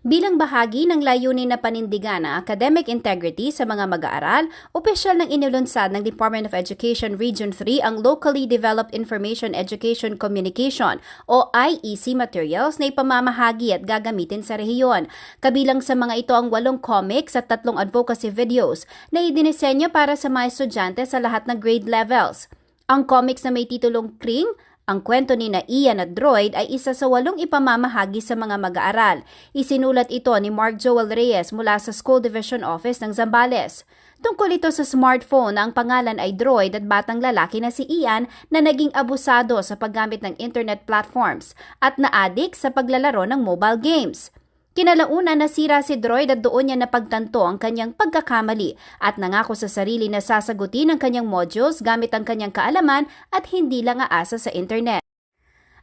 Bilang bahagi ng layunin na panindigan ang academic integrity sa mga mag-aaral, opisyal ng inilunsad ng Department of Education Region 3 ang Locally Developed Information Education Communication o IEC materials na ipamamahagi at gagamitin sa rehiyon. Kabilang sa mga ito ang 8 comics at 3 advocacy videos na idinisenyo para sa mga estudyante sa lahat ng grade levels. Ang comics na may titulong Kring, ang kwento ni na Ian at Droid ay isa sa 8 ipamamahagi sa mga mag-aaral. Isinulat ito ni Mark Joel Reyes mula sa School Division Office ng Zambales. Tungkol ito sa smartphone na ang pangalan ay Droid at batang lalaki na si Ian na naging abusado sa paggamit ng internet platforms at na-addict sa paglalaro ng mobile games. Kinalauna nasira si Droid at doon niya napagtanto ang kanyang pagkakamali at nangako sa sarili na sasagutin ang kanyang modules gamit ang kanyang kaalaman at hindi lang aasa sa internet.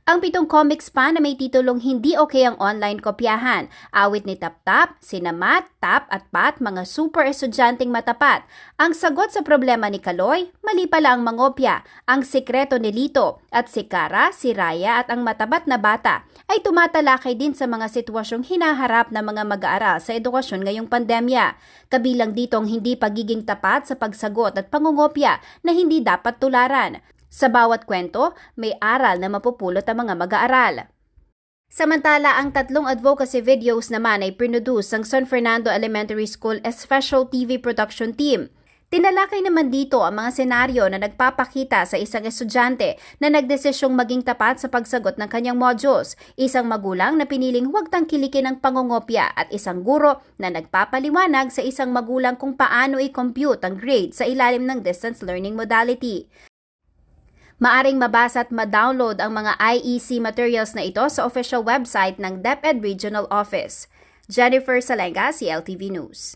Ang 7 comics pa na may titulong Hindi Okay ang Online Kopyahan, awit ni Tap-Tap, sina Matt, Tap at Pat, mga super estudyanteng matapat. Ang sagot sa problema ni Kaloy, mali pala ang mangopya. Ang sikreto ni Lito at si Kara, si Raya at ang matabat na bata ay tumatalakay din sa mga sitwasyong hinaharap ng mga mag-aaral sa edukasyon ngayong pandemya. Kabilang dito ang hindi pagiging tapat sa pagsagot at pangungopya na hindi dapat tularan. Sa bawat kwento, may aral na mapupulot ang mga mag-aaral. Samantala, ang 3 advocacy videos naman ay produce ng San Fernando Elementary School Special TV Production Team. Tinalakay naman dito ang mga senaryo na nagpapakita sa isang estudyante na nagdesisyong maging tapat sa pagsagot ng kanyang modules, isang magulang na piniling huwag tangkilikin ang pangungopya at isang guro na nagpapaliwanag sa isang magulang kung paano i-compute ang grade sa ilalim ng distance learning modality. Maaring mabasa at ma-download ang mga IEC materials na ito sa official website ng DepEd Regional Office. Jennifer Salenga, CLTV News.